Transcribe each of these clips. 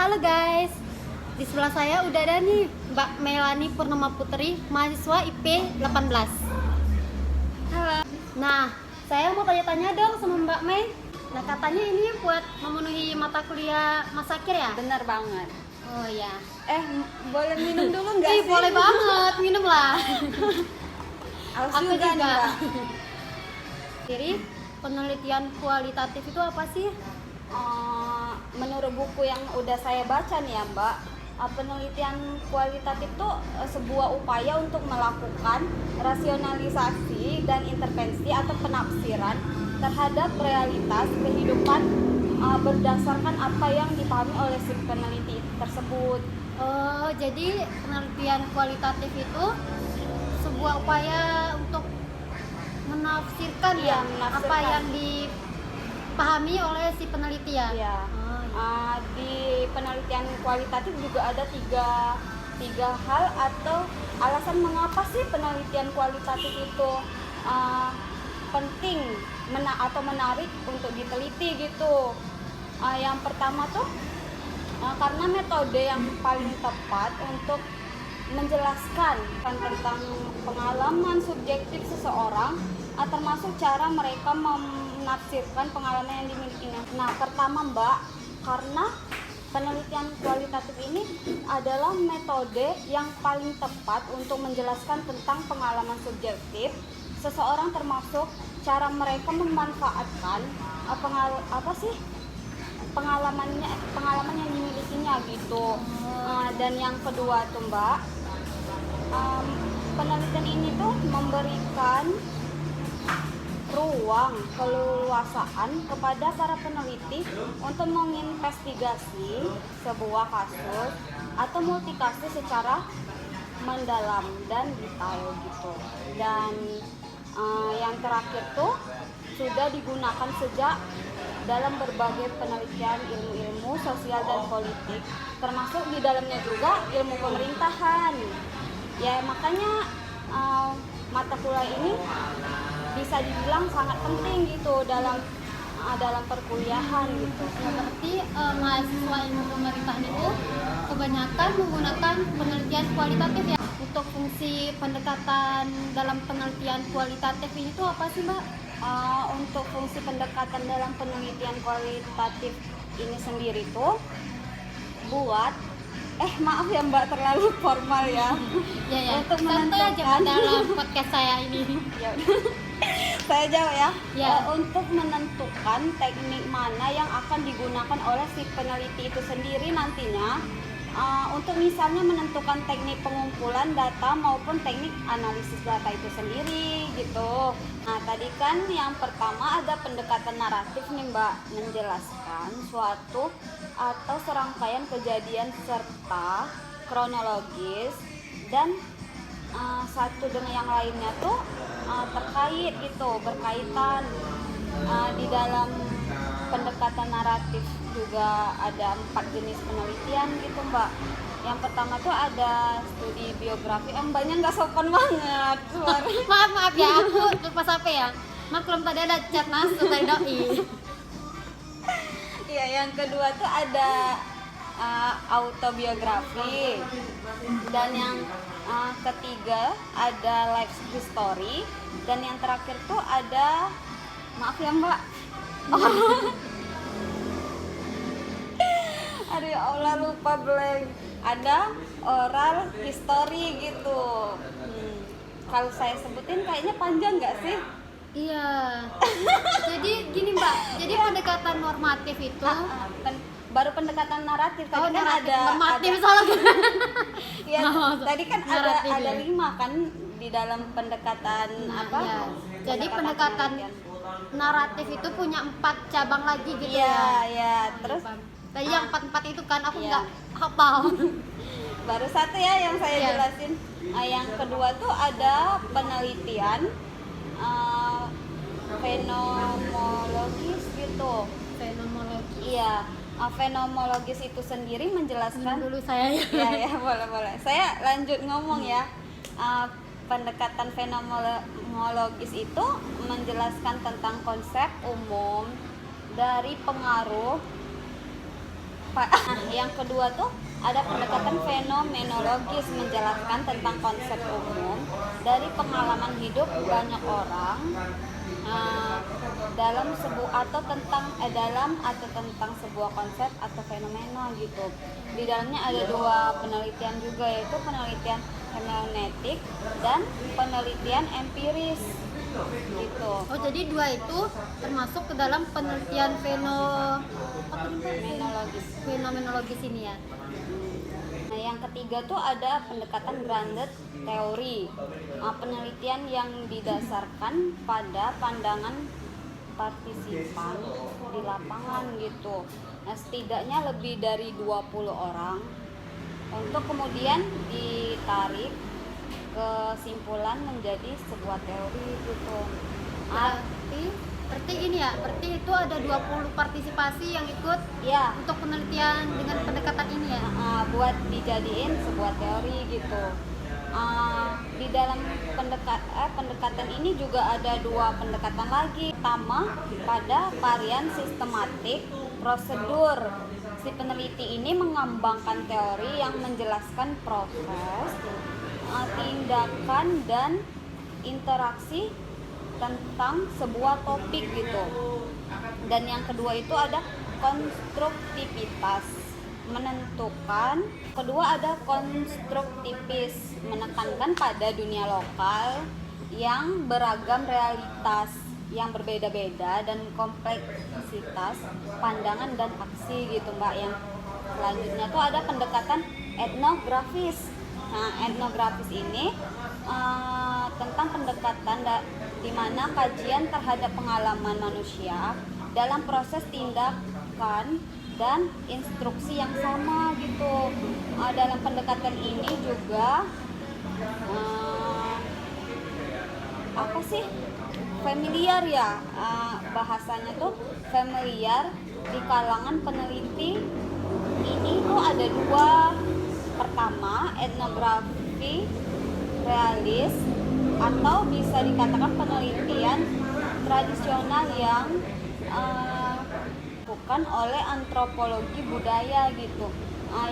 Halo guys, di sebelah saya udah ada nih Mbak Melani Purnama Putri, mahasiswa IP 18. Halo. Nah, saya mau tanya-tanya dong sama Mbak Mei. Nah, katanya ini buat memenuhi mata kuliah masa akhir ya? Bener banget. Oh iya. Boleh minum dulu nggak Ih, sih? boleh banget, minum lah. Aus Aku juga. nih, Mbak. Jadi, penelitian kualitatif itu apa sih? Menurut buku yang udah saya baca nih ya Mbak, penelitian kualitatif itu sebuah upaya untuk melakukan rasionalisasi dan intervensi atau penafsiran terhadap realitas kehidupan berdasarkan apa yang dipahami oleh si peneliti tersebut. Oh, jadi penelitian kualitatif itu sebuah upaya untuk menafsirkan Iya, ya menafsirkan. apa yang dipahami oleh si peneliti ya. Ya. Oh, iya. Di penelitian kualitatif juga ada tiga hal atau alasan mengapa sih penelitian kualitatif itu penting atau menarik untuk diteliti gitu. Yang pertama tuh karena metode yang paling tepat untuk menjelaskan tentang pengalaman subjektif seseorang, termasuk cara mereka menafsirkan pengalaman yang dimilikinya. Nah, pertama Mbak, karena penelitian kualitatif ini adalah metode yang paling tepat untuk menjelaskan tentang pengalaman subjektif seseorang, termasuk cara mereka memanfaatkan pengalaman yang dimilikinya gitu. Dan yang kedua tuh Mbak, penelitian ini tuh memberikan ruang keleluasaan kepada para peneliti untuk menginvestigasi sebuah kasus atau multikasus secara mendalam dan detail gitu. Dan yang terakhir tuh sudah digunakan sejak dalam berbagai penelitian ilmu-ilmu sosial dan politik, termasuk di dalamnya juga ilmu pemerintahan. Ya makanya mata kuliah ini bisa dibilang sangat penting gitu dalam perkuliahan gitu. Ya, berarti mahasiswa ilmu pemerintahan itu kebanyakan menggunakan penelitian kualitatif ya. Untuk fungsi pendekatan dalam penelitian kualitatif ini tuh apa sih Mbak? Untuk fungsi pendekatan dalam penelitian kualitatif ini sendiri tuh buat maaf ya Mbak, terlalu formal ya. Ya, Untuk santai aja Mbak dalam podcast saya ini. Ya udah. Saya jawab ya. Ya. Untuk menentukan teknik mana yang akan digunakan oleh si peneliti itu sendiri nantinya, untuk misalnya menentukan teknik pengumpulan data maupun teknik analisis data itu sendiri gitu. Nah tadi kan yang pertama ada pendekatan naratif nih Mbak, menjelaskan suatu atau serangkaian kejadian serta kronologis, dan satu dengan yang lainnya tuh terkait gitu, berkaitan. Di dalam pendekatan naratif juga ada 4 jenis penelitian gitu Mbak. Yang pertama tuh ada studi biografi. Mbaknya nggak sopan banget suara. Maaf ya, aku lupa sampai ya. Maklum tadi ada chat masuk dari doi. Iya, yang kedua tuh ada autobiografi, dan yang ketiga ada life history, dan yang terakhir tuh ada, maaf ya Mbak, aduh ya Allah lupa blank, ada oral history gitu. Kalau saya sebutin kayaknya panjang nggak sih? Iya. Jadi gini Mbak, jadi pendekatan normatif itu Baru pendekatan naratif tadi kan naratif, ada normatif soalnya. ya, tadi kan Naratif, ada ya. 5 kan di dalam pendekatan Ya. Jadi pendekatan naratif itu punya 4 cabang lagi gitu ya. ya. Terus Tadi yang 4 itu kan aku Iya. nggak hafal. baru satu ya yang saya Iya. jelasin. Yang kedua tuh ada penelitian fenomenologis gitu. Fenomenologi. Iya, fenomenologis itu sendiri menjelaskan Dulu saya ya. ya boleh. Saya lanjut ngomong ya. Pendekatan fenomenologis itu menjelaskan tentang konsep umum dari pengaruh Yang kedua tuh ada pendekatan fenomenologis, menjelaskan tentang konsep umum dari pengalaman hidup banyak orang dalam tentang sebuah konsep atau fenomena gitu. Di dalamnya ada 2 penelitian juga, yaitu penelitian hermeneutik dan penelitian empiris gitu. Oh, jadi 2 itu termasuk ke dalam penelitian fenomenologis ini ya. Nah, yang ketiga tuh ada pendekatan grounded teori, penelitian yang didasarkan pada pandangan partisipan di lapangan gitu. Nah, setidaknya lebih dari 20 orang untuk kemudian ditarik kesimpulan menjadi sebuah teori gitu. Berarti ini ya, berarti itu ada 20 partisipasi yang ikut Ya, untuk penelitian dengan pendekatan ini ya. buat dijadiin sebuah teori gitu. Di dalam pendekatan ini juga ada 2 pendekatan lagi. Pertama, pada varian sistematik prosedur. Si peneliti ini mengembangkan teori yang menjelaskan proses, tindakan dan interaksi tentang sebuah topik gitu. Dan yang kedua itu ada konstruktivitas, menentukan. Kedua ada konstruktivis, menekankan pada dunia lokal yang beragam realitas yang berbeda-beda dan kompleksitas pandangan dan aksi gitu Mbak. Yang selanjutnya tuh ada pendekatan etnografis. Nah, etnografis ini tentang pendekatan di mana kajian terhadap pengalaman manusia dalam proses tindakan dan instruksi yang sama gitu. Dalam pendekatan ini juga familiar ya, bahasanya tuh familiar di kalangan peneliti. Ini tuh ada 2. Pertama, etnografi realis atau bisa dikatakan penelitian tradisional yang bukan oleh antropologi budaya gitu.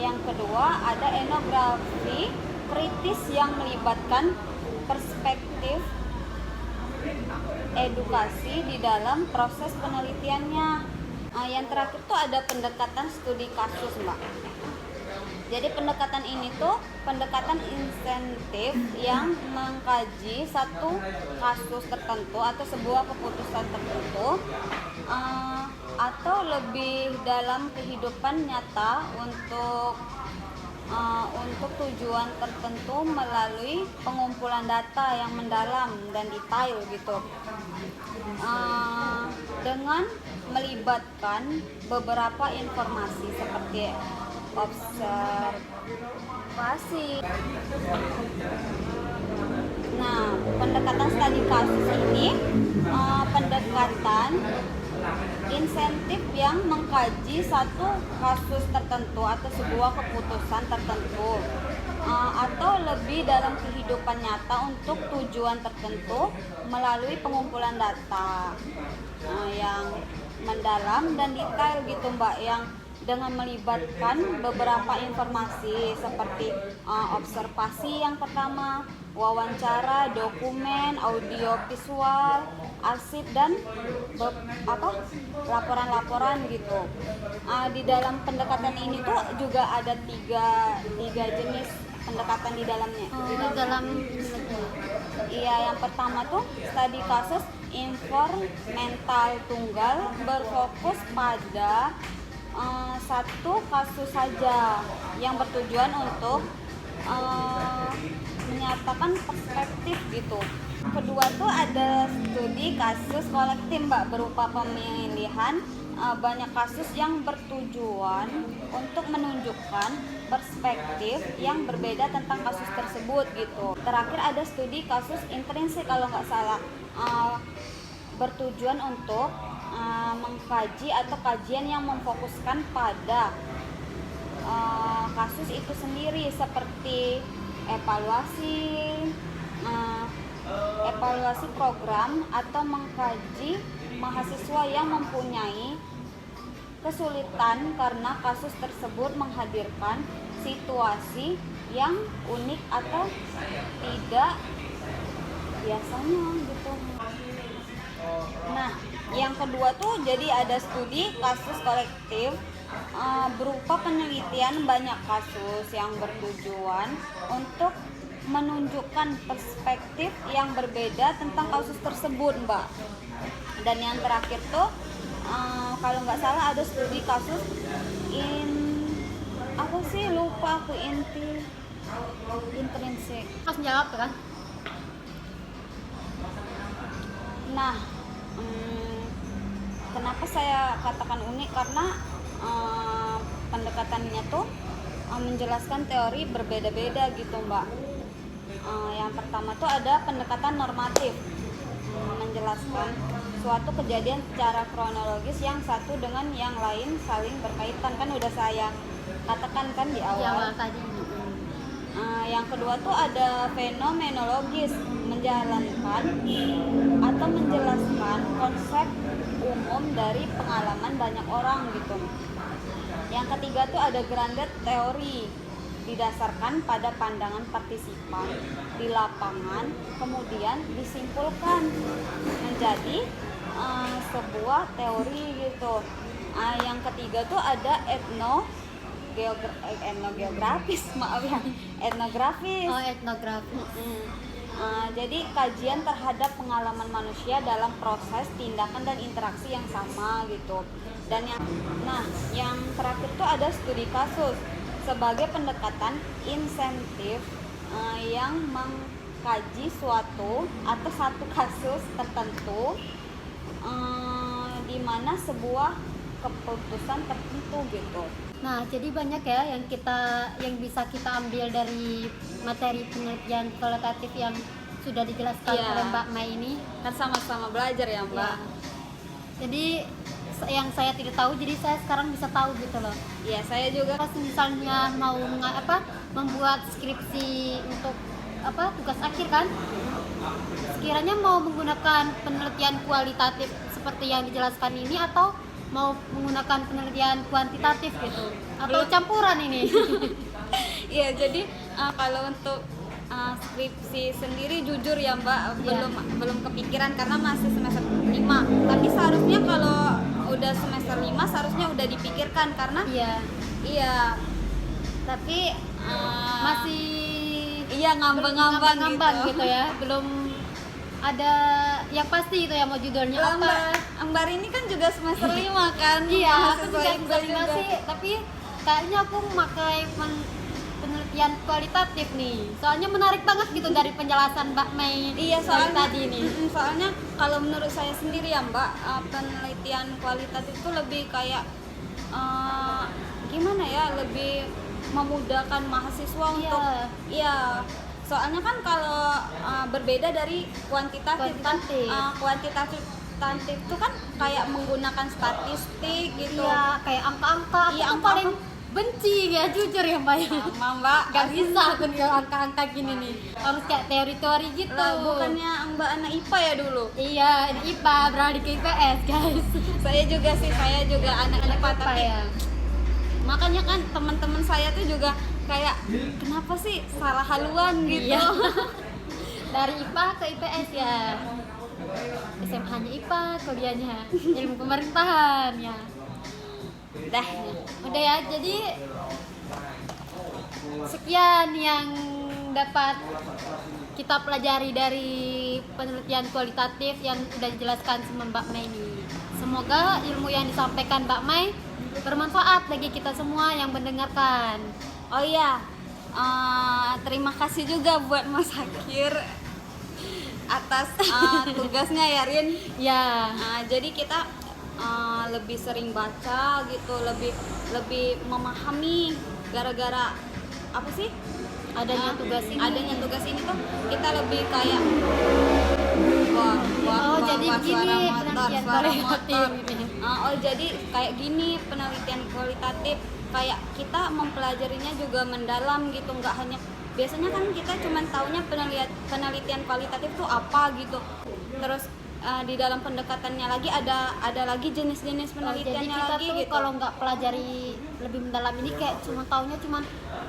Yang kedua ada etnografi kritis yang melibatkan perspektif edukasi di dalam proses penelitiannya. Yang terakhir tuh ada pendekatan studi kasus Mbak. Jadi pendekatan ini tuh pendekatan insentif yang mengkaji satu kasus tertentu atau sebuah keputusan tertentu atau lebih dalam kehidupan nyata untuk tujuan tertentu melalui pengumpulan data yang mendalam dan detail gitu, dengan melibatkan beberapa informasi seperti observasi. Nah, pendekatan studi kasus ini pendekatan insentif yang mengkaji satu kasus tertentu atau sebuah keputusan tertentu atau lebih dalam kehidupan nyata untuk tujuan tertentu melalui pengumpulan data yang mendalam dan detail gitu Mbak, yang dengan melibatkan beberapa informasi seperti observasi yang pertama, wawancara, dokumen, audio visual, arsip dan laporan-laporan gitu. Di dalam pendekatan ini tuh juga ada tiga jenis pendekatan di dalamnya. Iya, yang pertama tuh studi kasus instrumental tunggal, berfokus pada satu kasus saja yang bertujuan untuk menyatakan perspektif gitu. Kedua tuh ada studi kasus kolektif Mbak, berupa pemilihan banyak kasus yang bertujuan untuk menunjukkan perspektif yang berbeda tentang kasus tersebut gitu. Terakhir ada studi kasus intrinsik kalau nggak salah, bertujuan untuk mengkaji atau kajian yang memfokuskan pada kasus itu sendiri, seperti evaluasi program atau mengkaji mahasiswa yang mempunyai kesulitan karena kasus tersebut menghadirkan situasi yang unik atau tidak biasanya gitu. Nah, yang kedua tuh jadi ada studi kasus kolektif berupa penelitian banyak kasus yang bertujuan untuk menunjukkan perspektif yang berbeda tentang kasus tersebut, Mbak. Dan yang terakhir tuh kalau nggak salah ada studi kasus apa sih, lupa aku, intrinsik. Harus jawab kan? Nah, kenapa saya katakan unik? Karena pendekatannya tuh menjelaskan teori berbeda-beda gitu, Mbak. Yang pertama tuh ada pendekatan normatif, menjelaskan suatu kejadian secara kronologis yang satu dengan yang lain saling berkaitan, kan udah saya katakan kan di awal. Tadi. Yang kedua tuh ada fenomenologis, menjalankan atau menjelaskan konsep umum dari pengalaman banyak orang gitu. Yang ketiga tuh ada grounded teori, didasarkan pada pandangan partisipan di lapangan, kemudian disimpulkan menjadi sebuah teori gitu. Yang ketiga tuh ada etnografis, maaf ya, etnografis. Oh, etnografi. Jadi kajian terhadap pengalaman manusia dalam proses, tindakan dan interaksi yang sama gitu. Dan yang terakhir tuh ada studi kasus sebagai pendekatan insentif yang mengkaji suatu atau satu kasus tertentu di mana sebuah keputusan tertentu gitu. Nah, jadi banyak ya yang bisa kita ambil dari materi penelitian kualitatif yang sudah dijelaskan oleh Mbak Mai ini. Kan sama-sama belajar ya, Mbak. Ya. Jadi yang saya tidak tahu, jadi saya sekarang bisa tahu gitu loh. Iya, saya juga. Pas misalnya mau membuat skripsi untuk tugas akhir kan, sekiranya mau menggunakan penelitian kualitatif seperti yang dijelaskan ini atau mau menggunakan penelitian kuantitatif gitu, atau campuran ini. Iya, jadi kalau untuk skripsi sendiri jujur ya, Mbak, belum kepikiran karena masih semester 5. Tapi seharusnya kalau udah semester 5 seharusnya udah dipikirkan karena iya. Tapi masih ngambang-ngambang gitu ya. Belum ada yang pasti itu ya mau judulnya apa. Ambar ini kan juga semester 5 kan. Iya, aku juga sih, tapi kayaknya aku memakai penelitian kualitatif nih. Soalnya menarik banget gitu dari penjelasan Mbak Mei. Iya, soalnya tadi nih. Soalnya kalau menurut saya sendiri ya, Mbak, penelitian kualitatif itu lebih kayak gimana ya, lebih memudahkan mahasiswa untuk soalnya kan kalau berbeda dari kuantitatif. Kuantitatif itu kan kayak menggunakan statistik gitu. Iya, kayak angka-angka. Aku paling benci ya, jujur ya Mbak. Sama, Mbak. Gak bisa aku nih angka-angka gini nih. Harus kayak teori-teori gitu. Lah, bukannya Mbak anak IPA ya dulu? Iya, IPA beralih ke IPS, guys. Saya juga anak IPA tapi ya. Makanya kan teman-teman saya tuh juga kayak kenapa sih salah haluan gitu. Iya. Dari IPA ke IPS ya. SMA-nya IPA, kuliahnya ilmu pemerintahan ya. Udah ya, jadi sekian yang dapat kita pelajari dari penelitian kualitatif yang sudah dijelaskan sama Mbak Mai ini. Semoga ilmu yang disampaikan Mbak Mai bermanfaat bagi kita semua yang mendengarkan. Oh iya, terima kasih juga buat Mas Hakir atas tugasnya ya, Rin. Ya. Jadi kita lebih sering baca gitu, lebih memahami gara-gara apa sih? Adanya tugas ini tuh kita lebih kayak jadi begini penelitian kualitatif. Jadi kayak gini penelitian kualitatif, kayak kita mempelajarinya juga mendalam gitu, nggak hanya biasanya kan kita cuma taunya penelitian kualitatif tuh apa gitu, terus di dalam pendekatannya lagi ada lagi jenis-jenis Jadi penelitiannya kita lagi tuh gitu. kalau nggak pelajari lebih mendalam ini kayak cuma taunya cuma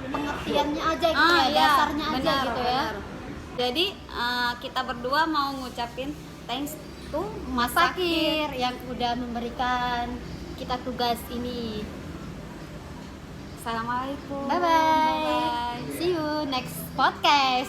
pengertiannya aja gitu ya, iya, dasarnya aja benar, gitu ya. benar. Jadi kita berdua mau ngucapin thanks to Mas Sakir yang udah memberikan kita tugas ini. Assalamualaikum. Bye bye. Bye-bye. See you next podcast.